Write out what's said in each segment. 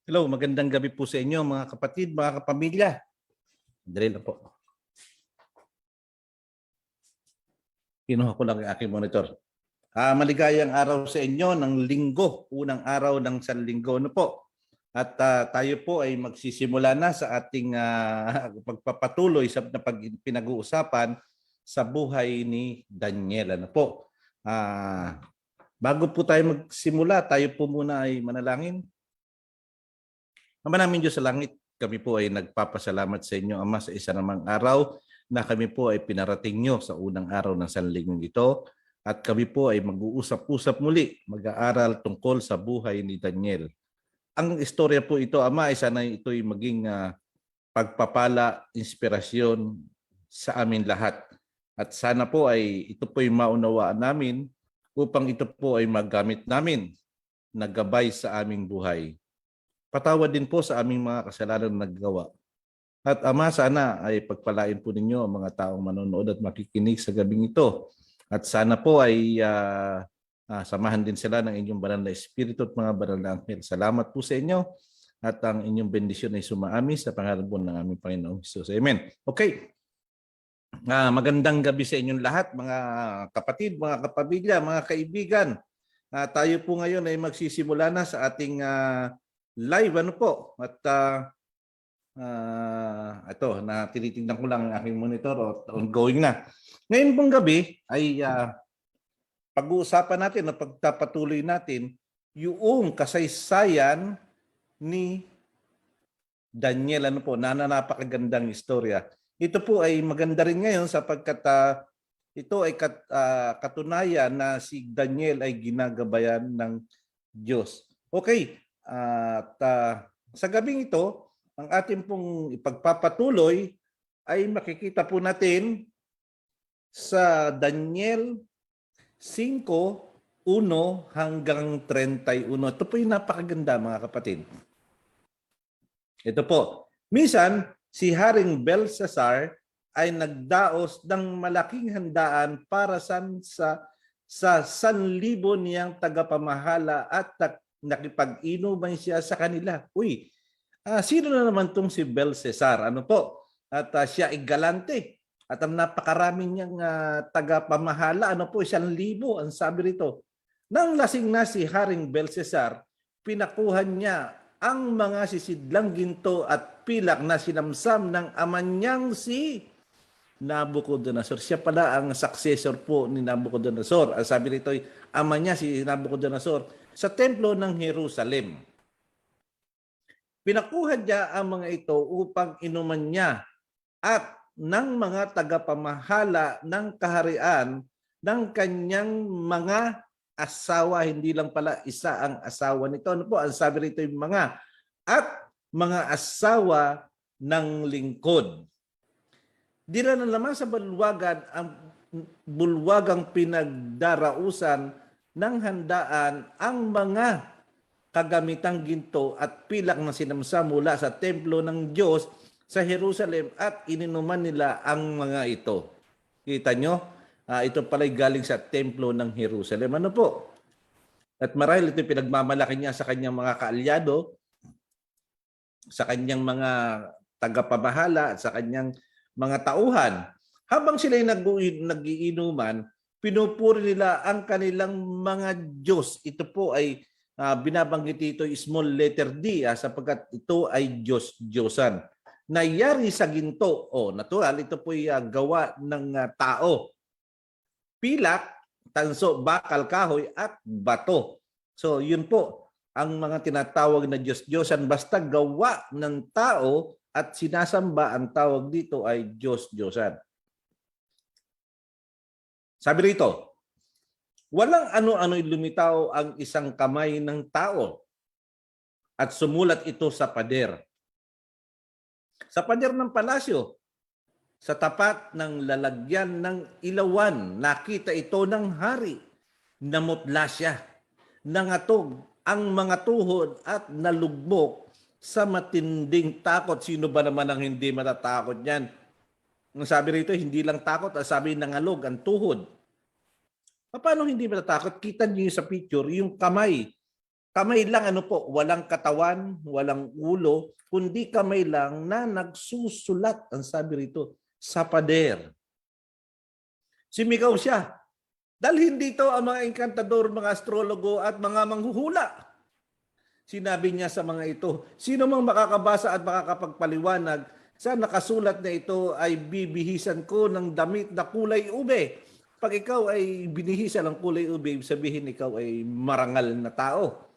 Hello, magandang gabi po sa inyo mga kapatid, mga kapamilya. Dali lang po. Kinuha ko lang ang aking monitor. Maligayang araw sa inyo ng linggo, unang araw ng sanlinggo na po. At tayo po ay magsisimula na sa ating pagpapatuloy sa pinag-uusapan sa buhay ni Daniel. Ano po? Bago po tayo magsimula, tayo po muna ay manalangin. Ama namin Diyos sa langit, kami po ay nagpapasalamat sa inyo, Ama, sa isa namang araw na kami po ay pinarating nyo sa unang araw ng sanlinggo ito. At kami po ay mag-uusap-usap muli, mag-aaral tungkol sa buhay ni Daniel. Ang istorya po ito, Ama, ay sana ito'y maging pagpapala, inspirasyon sa amin lahat. At sana po ay ito po'y maunawaan namin upang ito po ay magamit namin na gabay sa aming buhay. Patawad din po sa aming mga kasalanan na naggawa. At Ama, sana ay pagpalain po ninyo ang mga taong manonood at makikinig sa gabing ito. At sana po ay samahan din sila ng inyong banal na espiritu at mga banal na anghel. Salamat po sa inyo at ang inyong bendisyon ay sumaami sa pangalan po ng aming Panginoong Hesus. Amen. Okay. Magandang gabi sa inyong lahat, mga kapatid, mga kapamilya, mga kaibigan. Tayo po ngayon ay magsisimula na sa ating live, ano po, at ito, tinitingnan ko lang ang aking monitor o ongoing na. Ngayon pong gabi ay pag-uusapan natin o pagpapatuloy natin yung kasaysayan ni Daniel, ano po, na napakagandang istorya. Ito po ay maganda rin ngayon sapagkat ito ay katunayan na si Daniel ay ginagabayan ng Diyos. Okay. At sa gabing ito, ang ating pong ipagpapatuloy ay makikita po natin sa Daniel 5:1 hanggang 31. Ito po yung napakaganda, mga kapatid. Ito po. Minsan, si Haring Belshazzar ay nagdaos ng malaking handaan para sa 1,000 niyang tagapamahala at nakipag-inuman siya sa kanila. Uy, sino na naman itong si Belshazzar? Ano po? At siya ay galante. At ang napakarami niyang tagapamahala, ano po, 1,000 ang sabi rito. Nang lasing na si Haring Belshazzar, pinakuhan niya ang mga sisidlang ginto at pilak na sinamsam ng ama niyang si Nabucodonosor. Siya pala ang successor po ni Nabucodonosor. Ang sabi rito, ama niya si Nabucodonosor sa templo ng Jerusalem. Pinakuha niya ang mga ito upang inuman niya at ng mga tagapamahala ng kaharian ng kanyang mga asawa. Hindi lang pala isa ang asawa nito. Ano po? Ang sabi rito yung mga at mga asawa ng lingkod. Dila na naman sa bulwagan ang bulwagang pinagdarausan ng handaan ang mga kagamitang ginto at pilak na sinamsam mula sa templo ng Diyos sa Jerusalem at ininuman nila ang mga ito. Kita nyo? Ito pala'y galing sa templo ng Jerusalem. Ano po? At marahil ito pinagmamalaki niya sa kanyang mga kaalyado, sa kanyang mga tagapamahala, sa kanyang mga tauhan. Habang sila'y nag-iinuman, pinupuri nila ang kanilang mga Diyos. Ito po ay binabanggit dito small letter D sapagkat ito ay Diyos-Diyosan. Nayari sa ginto. Natural, ito po ay gawa ng tao. Pilak, tanso, bakal, kahoy, at bato. So yun po ang mga tinatawag na Diyos-Diyosan. Basta gawa ng tao at sinasamba, ang tawag dito ay Diyos-Diyosan. Sabi rito, walang ano-ano'y lumitaw ang isang kamay ng tao at sumulat ito sa pader. Sa pader ng palasyo, sa tapat ng lalagyan ng ilawan, nakita ito ng hari. Namutla siya, nangatog ang mga tuhod at nalugbok sa matinding takot. Sino ba naman ang hindi matatakot niyan? Ang sabi rito, hindi lang takot, sabi nangalog ang tuhod. Paano hindi matatakot? Kita niyo sa picture, yung kamay Kamay lang, ano po, walang katawan, walang ulo, kundi kamay lang na nagsusulat, ang sabi rito, sa pader. Sumigaw siya. Dalhin dito ang mga enkantador, mga astrologo at mga manghuhula. Sinabi niya sa mga ito, sino mang makakabasa at makakapagpaliwanag sa nakasulat na ito ay bibihisan ko ng damit na kulay ube. Pag ikaw ay binihisan ng kulay ube, sabihin ikaw ay marangal na tao.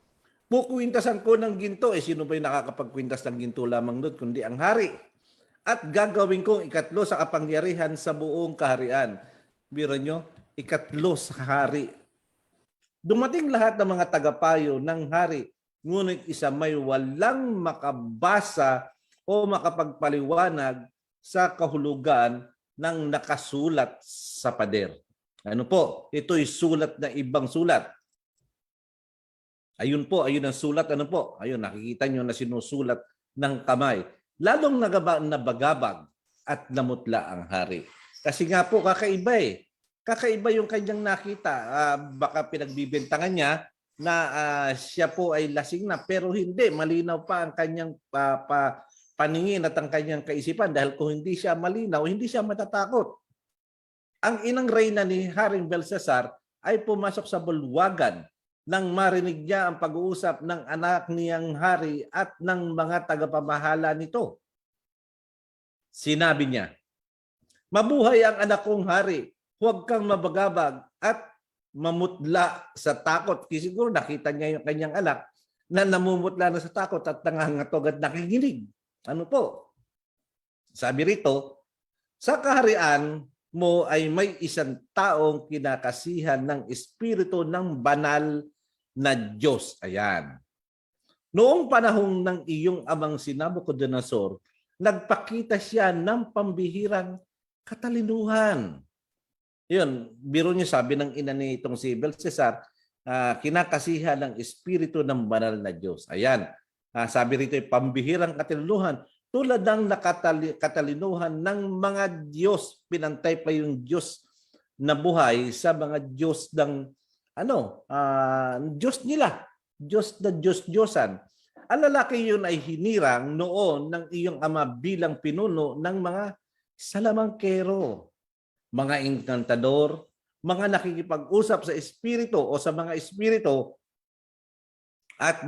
Pukwintasan ko ng ginto. Sino ba yung nakakapagkwintas ng ginto lamang doon, kundi ang hari. At gagawin kong ikatlo sa kapangyarihan sa buong kaharian. Biro nyo, ikatlo sa hari. Dumating lahat ng mga tagapayo ng hari, ngunit isa may walang makabasa o makapagpaliwanag sa kahulugan ng nakasulat sa pader. Ano po? Ito'y sulat na ibang sulat. Ayun po, ayun ang sulat. Ano po? Ayun, nakikita nyo na sinusulat ng kamay. Lalong nabagabag at namutla ang hari. Kasi nga po, kakaiba eh. Kakaiba yung kanyang nakita. Baka pinagbibintangan niya na siya po ay lasing na. Pero hindi, malinaw pa ang kanyang paningin at ang kanyang kaisipan. Dahil kung hindi siya malinaw, hindi siya matatakot. Ang inang reyna ni Haring Belsasar ay pumasok sa bulwagan nang marinig niya ang pag-uusap ng anak niyang hari at ng mga tagapamahala nito. Sinabi niya, mabuhay ang anak kong hari, huwag kang mabagabag at mamutla sa takot. Kasi siguro nakita niya yung kanyang anak na namumutla na sa takot at nangangatog at nakikinig. Ano po? Sabi rito, sa kaharian mo ay may isang taong kinakasihan ng espiritu ng banal na Diyos. Ayan. Noong panahon ng iyong amang si Nabucodonosor, nagpakita siya ng pambihirang katalinuhan. Yun, biro niyo sabi ng ina ni itong si Belsasar, kinakasihan ng espiritu ng banal na Diyos. Ayan. Sabi rito, pambihirang katalinuhan tulad ng katalinuhan ng mga Diyos. Pinantay pa yung Diyos na buhay sa mga Diyos ng Diyos nila, Diyos na Diyos-Diyosan. Ang lalaki yun ay hinirang noon ng iyong ama bilang pinuno ng mga salamangkero, mga enkantador, mga nakikipag-usap sa espiritu o sa mga espiritu at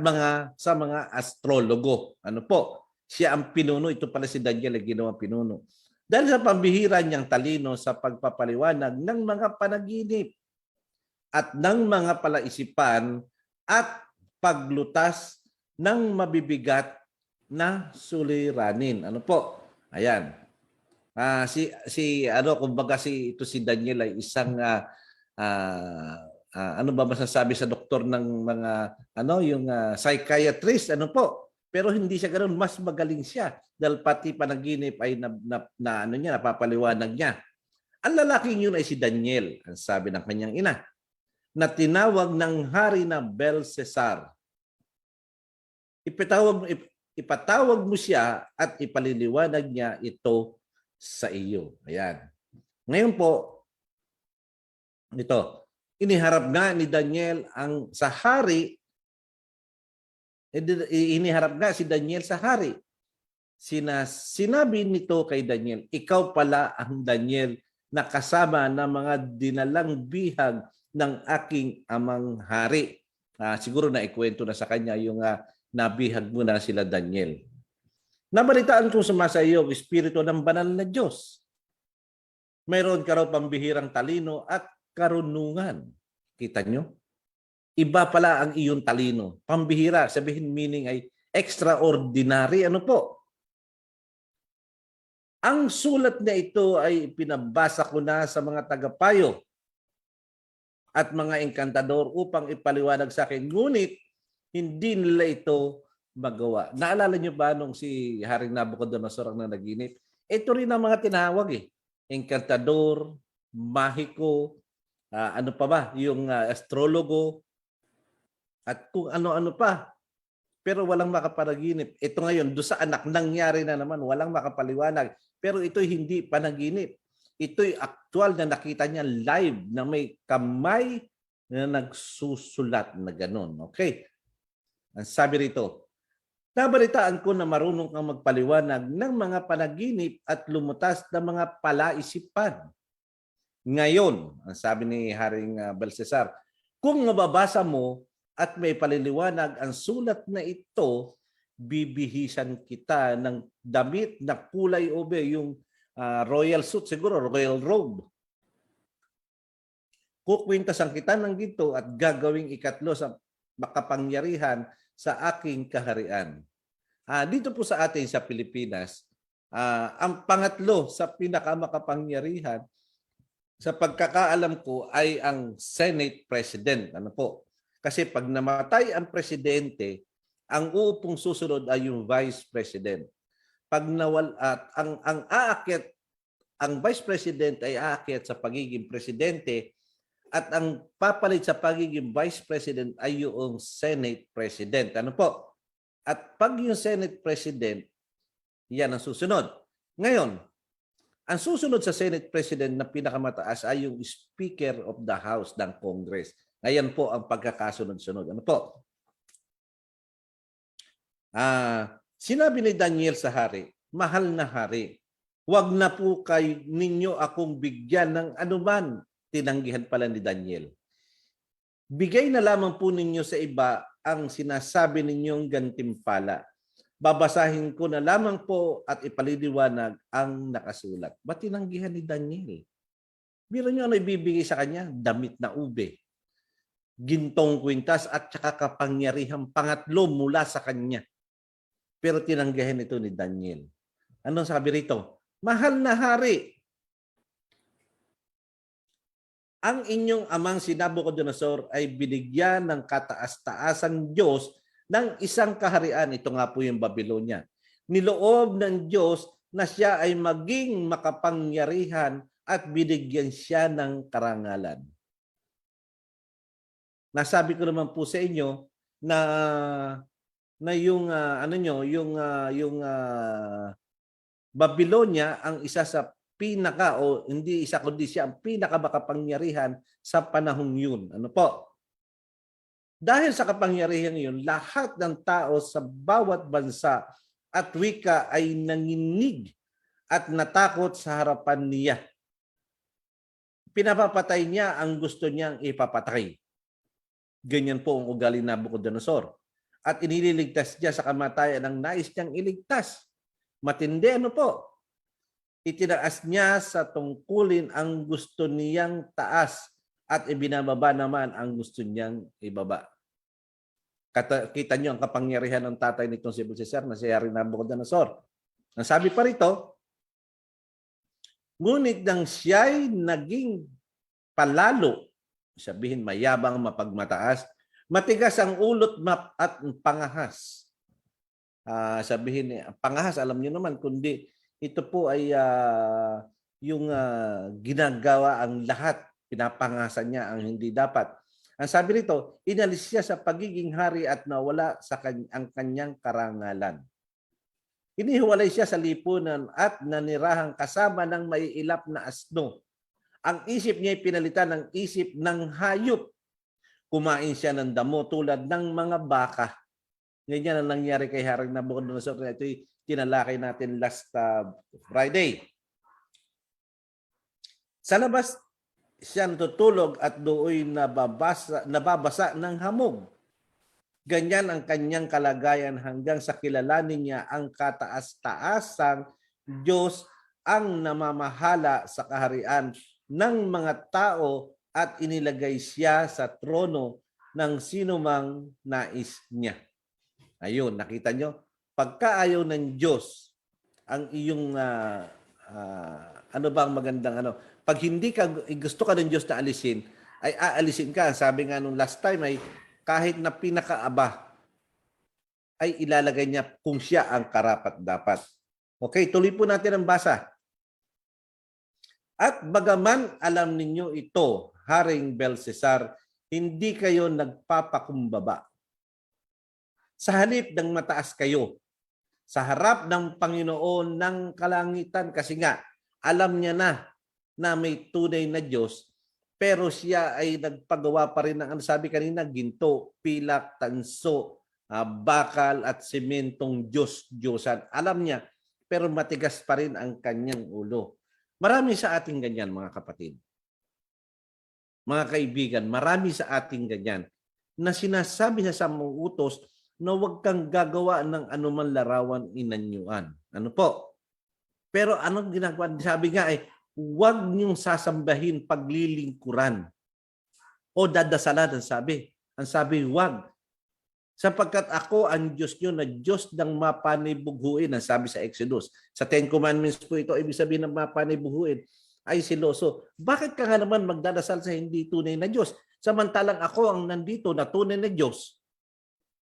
sa mga astrologo. Ano po? Siya ang pinuno. Ito pala si Daniel ay ginawang pinuno. Dahil sa pambihira niyang talino sa pagpapaliwanag ng mga panaginip at ng mga palaisipan at paglutas ng mabibigat na suliranin. Ano po? Ayan. Kumbaga ito si Daniel ay isang ano ba masasabi sa doktor ng mga psychiatrist, ano po? Pero hindi siya ganoon, mas magaling siya dahil pati panaginip ay napapaliwanag niya. Ang lalaking yun ay si Daniel, ang sabi ng kanyang ina, na tinawag ng hari na Belsasar. Ipatawag mo siya at ipaliliwanag niya ito sa iyo. Ayan. Ngayon po, ito, iniharap nga ni Daniel sa hari, iniharap nga si Daniel sa hari. Sinabi nito kay Daniel, ikaw pala ang Daniel na kasama ng mga dinalang bihag ng aking amang hari. Siguro na ikwento na sa kanya yung nabihag mo na sila Daniel. Nabalitaan kong sumasa iyo ang espiritu ng banal na Diyos. Mayroon ka raw pambihirang talino at karunungan. Kita nyo? Iba pala ang iyong talino. Pambihira, sabihin meaning ay extraordinary. Ano po? Ang sulat na ito ay pinabasa ko na sa mga tagapayo at mga enkantador upang ipaliwanag sa akin. Ngunit, hindi nila ito magawa. Naalala niyo ba nung si Haring Nabucodonosor ang nanaginip? Ito rin ang mga tinawag eh. Enkantador, mahiko, ano pa ba? Yung astrologo, at kung ano-ano pa. Pero walang makapanaginip. Ito ngayon, doon sa anak, nangyari na naman, walang makapaliwanag. Pero ito'y hindi panaginip. Ito'y actual na nakita niya live na may kamay na nagsusulat na ganun. Okay? Ang sabi rito, nabalitaan ko na marunong kang magpaliwanag ng mga panaginip at lumutas ng mga palaisipan. Ngayon, ang sabi ni Haring Belshazzar, kung mababasa mo at may paliliwanag ang sulat na ito, bibihisan kita ng damit na kulay ube, yung royal suit siguro, royal robe. Kukwintasan kita ng ginto at gagawing ikatlo sa makapangyarihan sa aking kaharian. Dito po sa atin sa Pilipinas, ang pangatlo sa pinakamakapangyarihan sa pagkakaalam ko ay ang Senate President. Ano po? Kasi pag namatay ang presidente, ang uupong susunod ay yung Vice President. Pag ang Vice President ay aakyat sa pagiging presidente at ang papalit sa pagiging Vice President ay yung Senate President. Ano po? At pag yung Senate President, yan ang susunod. Ngayon, ang susunod sa Senate President na pinakamataas ay yung Speaker of the House ng Congress. Ngayon po ang pagkakasunod-sunod. Ano po? Sinabi ni Daniel sa hari, mahal na hari, wag na po ninyo akong bigyan ng anuman. Tinanggihan pala ni Daniel. Bigay na lamang po ninyo sa iba ang sinasabi ninyong gantimpala. Babasahin ko na lamang po at ipaliliwanag ang nakasulat. Ba't tinanggihan ni Daniel? Biro nyo ano ibibigay sa kanya? Damit na ube, gintong kwintas at saka kapangyarihang pangatlo mula sa kanya. Pero tinanggihan ito ni Daniel. Anong sabi rito? Mahal na hari, ang inyong amang si Nabucodonosor ay binigyan ng kataas-taasang Diyos ng isang kaharian. Ito nga po yung Babylonia. Niloob ng Diyos na siya ay maging makapangyarihan at binigyan siya ng karangalan. Nasabi ko naman po sa inyo na yung Babylonia ang isa sa hindi isa kundi siya ang pinakamakapangyarihan sa panahong yun. Ano po? Dahil sa kapangyarihan yun, lahat ng tao sa bawat bansa at wika ay nanginig at natakot sa harapan niya. Pinapapatay niya ang gusto niyang ipapatay. Ganyan po ang ugali ni Nabucodonosor. At iniligtas niya sa kamatayan ang nais niyang iligtas. Matindi ano po? Itinaas niya sa tungkulin ang gusto niyang taas at ibinababa naman ang gusto niyang ibaba. Kita niyo ang kapangyarihan ng tatay nitong si Belshazzar na si Haring Nabucodonosor. Ang sabi pa rito, ngunit nang siya'y naging palalo, sabihin mayabang, mapagmataas, matigas ang ulot at pangahas. Sabihin, pangahas, alam niyo naman, kundi ito po ay yung ginagawa ang lahat, pinapangasan niya ang hindi dapat. Ang sabi rito, inalis siya sa pagiging hari at nawala ang kanyang karangalan. Inihiwalay siya sa lipunan at nanirahang kasama ng maiilap na asno. Ang isip niya ay pinalitan ng isip ng hayop. Kumain siya ng damo tulad ng mga baka. Ganyan ang nangyari kay Haring Nabucodonosor. Ito'y tinalakay natin last Friday. Sa labas siya natutulog at dooy nababasa ng hamog. Ganyan ang kanyang kalagayan hanggang sa kilalanin niya ang kataas-taasang Diyos ang namamahala sa kaharian ng mga tao at inilagay siya sa trono ng sinumang nais niya. Ayun, nakita nyo? Pagkaayaw ng Diyos, ang iyong, ano ba ang magandang ano? Pag hindi ka, gusto ka ng Diyos na alisin, ay aalisin ka. Sabi nga nung last time ay kahit na pinakaaba, ay ilalagay niya kung siya ang karapat-dapat. Okay, tuloy po natin ang basa. At bagaman alam ninyo ito, Haring Belshazzar, hindi kayo nagpapakumbaba. Sa halip ng mataas kayo, sa harap ng Panginoon ng kalangitan, kasi nga, alam niya na may tunay na Diyos, pero siya ay nagpagawa pa rin ng, ano sabi kanina, ginto, pilak, tanso, bakal at sementong Diyos-Diyosan. Alam niya, pero matigas pa rin ang kanyang ulo. Marami sa ating ganyan, mga kapatid. Mga kaibigan, marami sa ating ganyan na sinasabi sa utos na huwag kang gagawa ng anuman larawan inanyuan. Ano po? Pero anong ginagawa? Sabi nga huwag niyong sasambahin paglilingkuran o dadasalan ang sabi. Ang sabi, huwag. Sapagkat ako ang Diyos nyo na Diyos ng mapanibughuin, ang sabi sa Exodus. Sa Ten Commandments po ito, ibig sabihin ng mapanibughuin ay siloso. Bakit ka nga naman magdadasal sa hindi tunay na Diyos? Samantalang ako ang nandito na tunay na Diyos.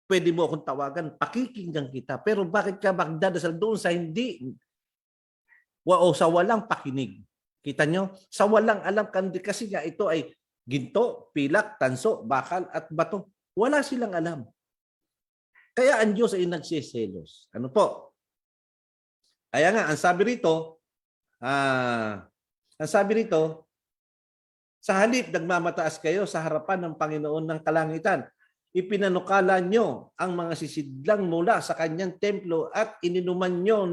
Pwede mo akong tawagan, pakikinggan kita. Pero bakit ka magdadasal doon sa hindi o sa walang pakinig? Kita nyo? Sa walang alam, kasi nga ito ay ginto, pilak, tanso, bakal at bato. Wala silang alam. Kaya ang Diyos ay nagsiselos. Ano po? Kaya nga, ang sabi rito, sa halip nagmamataas kayo sa harapan ng Panginoon ng kalangitan. Ipinanukala nyo ang mga sisidlang mula sa kanyang templo at ininuman nyo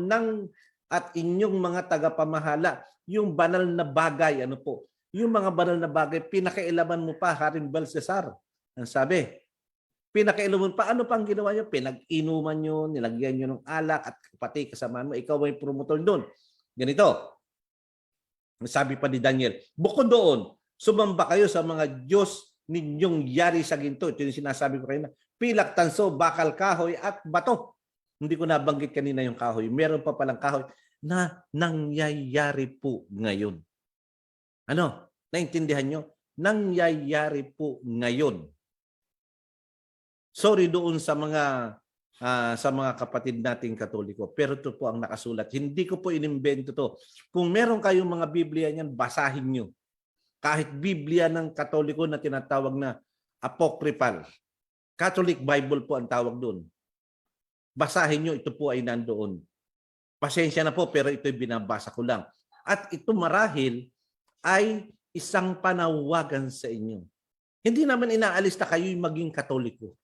at inyong mga tagapamahala yung banal na bagay. Ano po? Yung mga banal na bagay, pinakailaman mo pa, Haring Belshazzar. Ang sabi, pinakailaman pa, ano pang ginawa nyo? Pinag-inuman nyo, nilagyan nyo ng alak at pati kasamaan mo, ikaw ay promotor doon. Ganito. Sabi pa ni Daniel, bukod doon, sumamba kayo sa mga Diyos ninyong yari sa ginto. Ito yung sinasabi ko kanina. Pilak, tanso, bakal, kahoy at bato. Hindi ko nabanggit kanina yung kahoy. Meron pa palang kahoy na nangyayari po ngayon. Ano? Naintindihan nyo? Nangyayari po ngayon. Sorry doon sa mga kapatid nating Katoliko, pero ito po ang nakasulat. Hindi ko po inimbento to. Kung meron kayong mga Biblia niyan, basahin nyo. Kahit Biblia ng Katoliko na tinatawag na apocryphal. Catholic Bible po ang tawag doon. Basahin nyo, ito po ay nandoon. Pasensya na po, pero ito'y binabasa ko lang. At ito marahil ay isang panawagan sa inyo. Hindi naman inaalis na kayo'y maging Katoliko.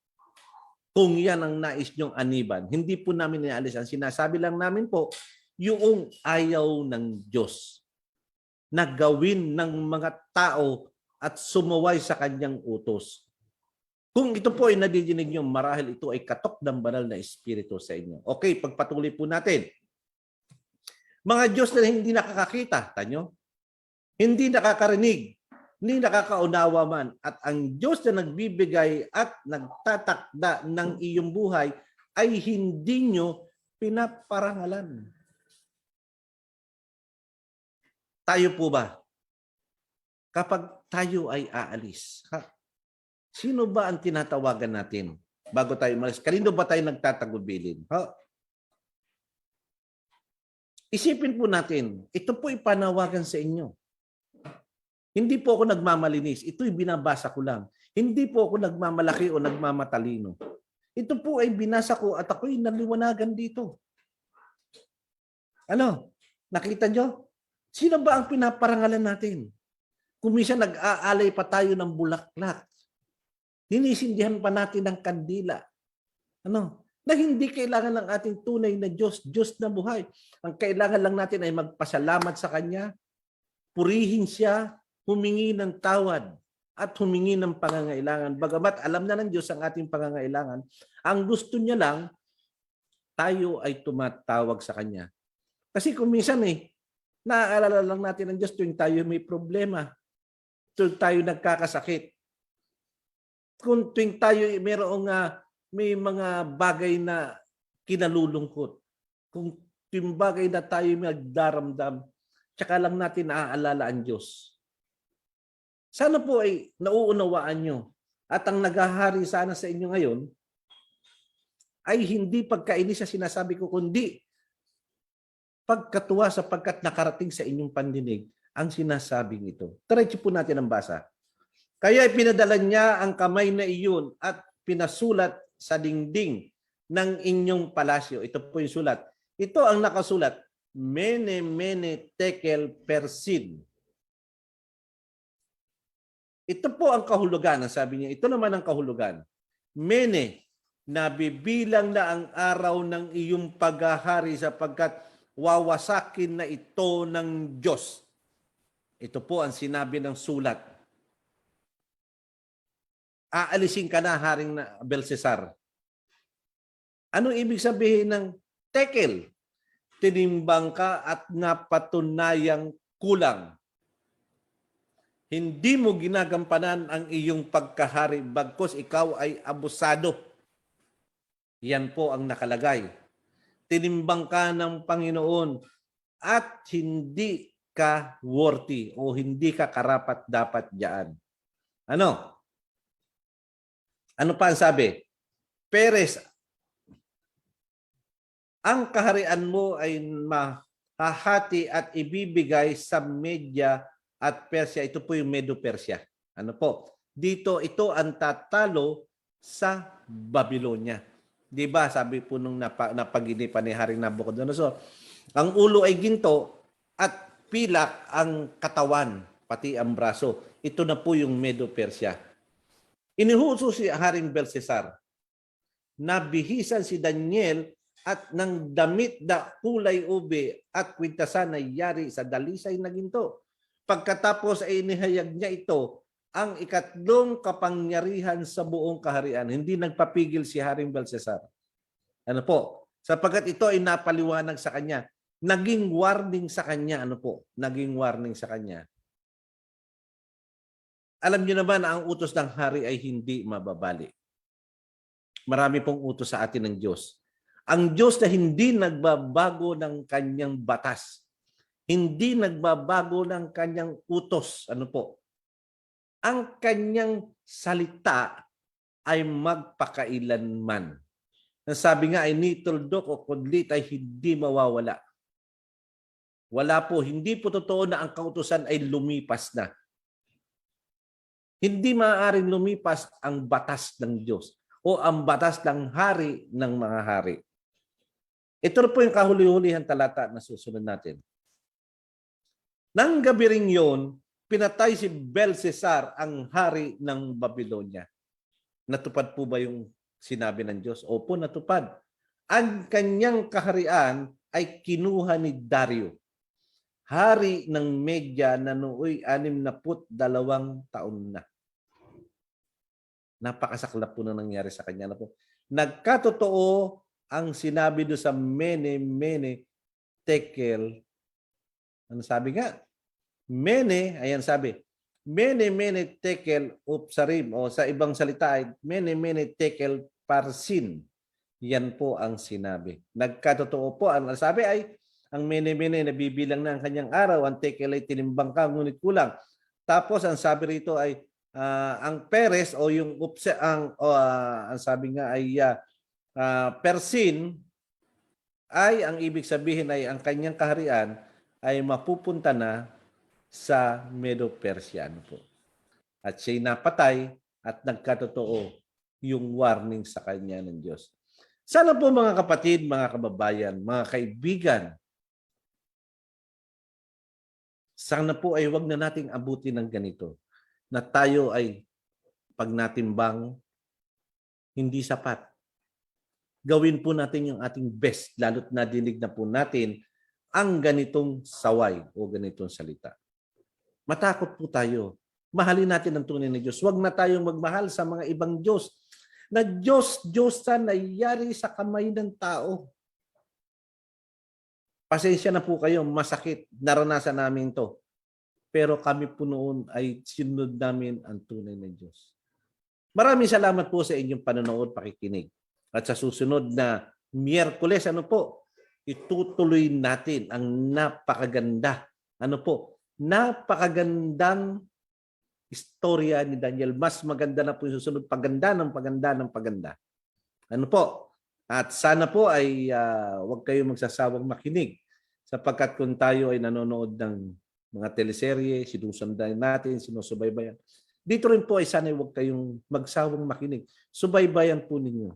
Kung yan ang nais nyong aniban, hindi po namin inaalis. Ang sinasabi lang namin po, yung ayaw ng Diyos na gawin ng mga tao at sumuway sa kanyang utos. Kung ito po ay nadidinig nyo, marahil ito ay katok ng banal na Espiritu sa inyo. Okay, pagpatuloy po natin. Mga Diyos na hindi nakakakita, tanyo? Hindi nakakarinig, hindi nakakaunawa man. At ang Diyos na nagbibigay at nagtatakda ng iyong buhay ay hindi nyo pinaparangalan. Tayo po ba? Kapag tayo ay aalis, sino ba ang tinatawagan natin bago tayo umalis? Kanino ba tayo nagtatagubilin? Isipin po natin, ito po ipanawagan sa inyo. Hindi po ako nagmamalinis. Ito'y binabasa ko lang. Hindi po ako nagmamalaki o nagmamatalino. Ito po ay binasa ko at ako'y naliwanagan dito. Ano? Nakita nyo? Sino ba ang pinaparangalan natin? Kung minsan nag-aalay pa tayo ng bulaklak. Hinisindihan pa natin ng kandila. Ano? Na hindi kailangan ng ating tunay na Diyos, Diyos na buhay. Ang kailangan lang natin ay magpasalamat sa Kanya, purihin Siya, humingi ng tawad, at humingi ng pangangailangan. Bagamat alam na ng Diyos ang ating pangangailangan, ang gusto niya lang, tayo ay tumatawag sa Kanya. Kasi kung minsan naaalala lang natin ng Diyos tuwing tayo may problema, tuwing tayo nagkakasakit, kung tuwing tayo may mga bagay na kinalulungkot, kung tuwing bagay na tayo magdaramdam, tsaka lang natin naaalala ang Diyos. Sana po ay nauunawaan nyo. At ang naghahari sana sa inyo ngayon ay hindi pagkainis sa sinasabi ko, kundi pagkatuwa sapagkat nakarating sa inyong pandinig ang sinasabing ito. Diretso po natin ang basa. Kaya pinadala niya ang kamay na iyon at pinasulat sa dingding ng inyong palasyo. Ito po yung sulat. Ito ang nakasulat. Mene, mene, tekel, persid. Ito po ang kahulugan. Sabi niya, ito naman ang kahulugan. Mene, nabibilang na ang araw ng iyong paghahari sapagkat wawasakin na ito ng Diyos. Ito po ang sinabi ng sulat. Aalisin ka na, Haring Belshazzar. Anong ibig sabihin ng tekel? Tinimbang ka at napatunayang kulang. Hindi mo ginagampanan ang iyong pagkahari bagkus ikaw ay abusado. Yan po ang nakalagay. Tinimbang ka ng Panginoon at hindi ka worthy o hindi ka karapat-dapat diyan. Ano? Ano pa ang sabi? Peres, ang kaharian mo ay mahahati at ibibigay sa Media at Persia. Ito po yung Medo-Persia. Ano po? Dito, ito ang tatalo sa Babylonia. Di ba? Sabi po nung napaginipan ni Haring Nabucodonosor, ang ulo ay ginto at pilak ang katawan, pati ang braso. Ito na po yung Medo-Persia. Inihuso si Haring Belshazzar. Nabihisan si Daniel at ng damit na kulay ube at kwintasan na yari sa dalisay na ginto. Pagkatapos ay inihayag niya ito ang ikatlong kapangyarihan sa buong kaharian. Hindi nagpapigil si Haring Belshazzar. Ano po? Sapagkat ito ay napaliwanag sa kanya. Naging warning sa kanya. Ano po? Naging warning sa kanya. Alam niyo naman na ang utos ng hari ay hindi mababali. Marami pong utos sa atin ng Diyos. Ang Diyos na hindi nagbabago ng kanyang batas. Hindi nagbabago ng kanyang utos. Ano po? Ang kanyang salita ay magpakailanman. Ang sabi nga ay ni tuldok o kudlit ay hindi mawawala. Wala po. Hindi po totoo na ang kautusan ay lumipas na. Hindi maaaring lumipas ang batas ng Diyos o ang batas ng hari ng mga hari. Ito po yung kahuli-hulihan talata na susunod natin. Nang gabi ring yun, pinatay si Belshazzar ang hari ng Babylonia. Natupad po ba yung sinabi ng Diyos? Opo, natupad. Ang kanyang kaharian ay kinuha ni Dario, hari ng Media na nooy 62 taon na. Napakasaklap po na nangyari sa kanya. Na po. Nagkatotoo ang sinabi doon sa Mene Tekel. Ano sabi nga? Mene, ayan sabi, Mene Tekel Upsarim, o sa ibang salita ay Mene Tekel Parsin. Yan po ang sinabi. Nagkatotoo po. Ang sabi ay, ang Mene nabibilang na ang kanyang araw, ang Tekel ay tinimbang ka, ngunit kulang. Tapos ang sabi rito ay, ang Peres o yung ang sabi nga ay Persin ay ang ibig sabihin ay ang kanyang kaharian ay mapupunta na sa Medo-Persia po. At siya'y napatay at nagkatotoo yung warning sa kanya ng Diyos. Sana po mga kapatid, mga kababayan, mga kaibigan, sana po ay wag na nating abutin ng ganito na tayo ay pag natimbang hindi sapat. Gawin po natin yung ating best, lalo't nadinig na po natin ang ganitong saway o ganitong salita. Matakot po tayo. Mahalin natin ang tunay na Diyos. Huwag na tayong magmahal sa mga ibang Diyos na Diyos-Diyosan na yari sa kamay ng tao. Pasensya na po kayo, masakit. Naranasan namin to. Pero kami po noon ay sinunod namin ang tunay na Diyos. Maraming salamat po sa inyong panonood, pakikinig. At sa susunod na Miyerkules, itutuloy natin ang napakaganda. Napakagandang istorya ni Daniel. Mas maganda na po yung susunod. Paganda ng paganda ng paganda. At sana po ay huwag kayong magsasawang makinig. Sapagkat kung tayo ay nanonood ng mga teleserye, sinusundan natin, sinusubaybayan. Dito rin po ay sana huwag kayong magsawang makinig. Subaybayan po ninyo.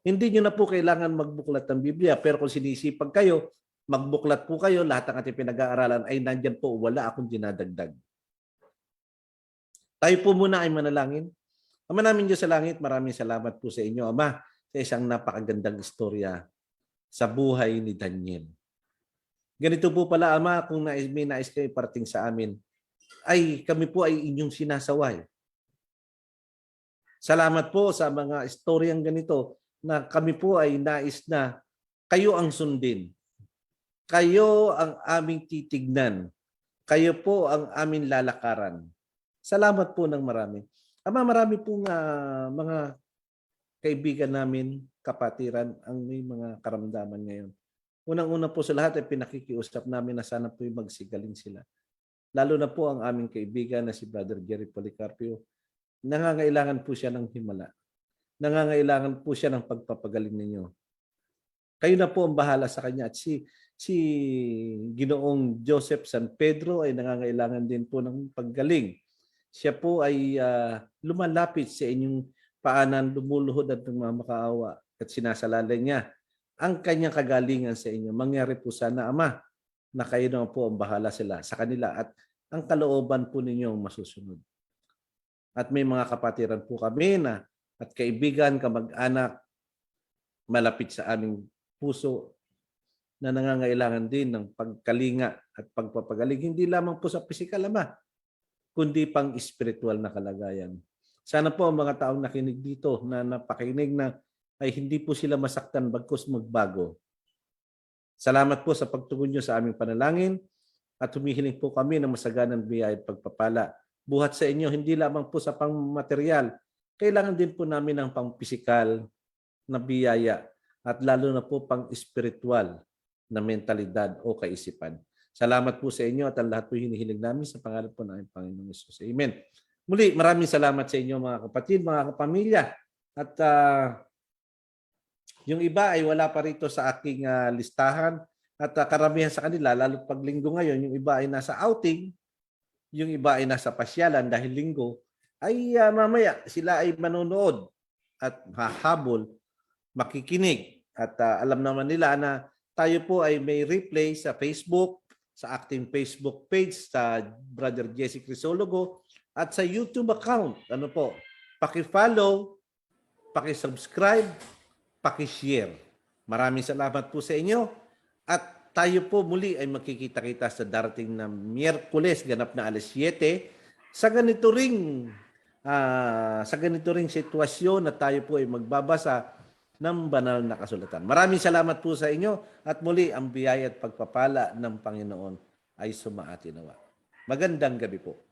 Hindi nyo na po kailangan magbuklat ng Biblia. Pero kung sinisipag kayo, magbuklat po kayo, lahat ng ating pinag-aaralan ay nandyan po, wala akong dinadagdag. Tayo po muna ay manalangin. Ama namin Diyos sa langit, maraming salamat po sa inyo, Ama, sa isang napakagandang istorya sa buhay ni Daniel. Ganito po pala, Ama, kung may nais kayo parating sa amin, ay kami po ay inyong sinasaway. Salamat po sa mga istoryang ganito na kami po ay nais na kayo ang sundin. Kayo ang aming titignan. Kayo po ang aming lalakaran. Salamat po ng marami. Ama, marami pong mga kaibigan namin, kapatiran, ang may mga karamdaman ngayon. Unang-una po sa lahat ay pinakikiusap namin na sana po magsigaling sila. Lalo na po ang aming kaibigan na si Brother Jerry Policarpio. Nangangailangan po siya ng himala. Nangangailangan po siya ng pagpapagaling ninyo. Kayo na po ang bahala sa kanya. At si Ginoong Joseph San Pedro ay nangangailangan din po ng paggaling. Siya po ay lumalapit sa inyong paanan, lumuluhod at nagmamakaawa at sinasalalay niya ang kanyang kagalingan sa inyo. Mangyari po sana, Ama, na kayo naman po ang bahala sa kanila at ang kalooban po ninyong masusunod. At may mga kapatiran po kami na at kaibigan, kamag-anak, malapit sa aming puso na nangangailangan din ng pagkalinga at pagpapagaling. Hindi lamang po sa pisikal, Ama, kundi pang espiritual na kalagayan. Sana po ang mga taong nakinig dito na napakinig na ay hindi po sila masaktan bagkus magbago. Salamat po sa pagtugon nyo sa aming panalangin at humihiling po kami ng masaganang biyaya at pagpapala. Buhat sa inyo, hindi lamang po sa pang-material, kailangan din po namin ng pang-pisikal na biyaya at lalo na po pang-espiritual na mentalidad o kaisipan. Salamat po sa inyo at ang lahat po hinihiling namin sa pangalan po ng Panginoong Hesus. Amen. Muli, maraming salamat sa inyo mga kapatid, mga kapamilya. At yung iba ay wala pa rito sa aking listahan at karamihan sa kanila, lalo pag linggo ngayon, yung iba ay nasa outing, yung iba ay nasa pasyalan dahil linggo, ay mamaya sila ay manonood at hahabol, makikinig. At alam naman nila na tayo po ay may replay sa Facebook, sa acting Facebook page, sa Brother Jesse Crisologo, at sa YouTube account. Ano po? Paki-follow, paki-subscribe, paki-share. Maraming salamat po sa inyo. At tayo po muli ay magkikita-kita sa darating na Miyerkules, ganap na alas 7, sa ganito ring sitwasyon na tayo po ay magbabasa ng banal na kasulatan. Maraming salamat po sa inyo at muli ang biyaya at pagpapala ng Panginoon ay sumaatinawa. Magandang gabi po.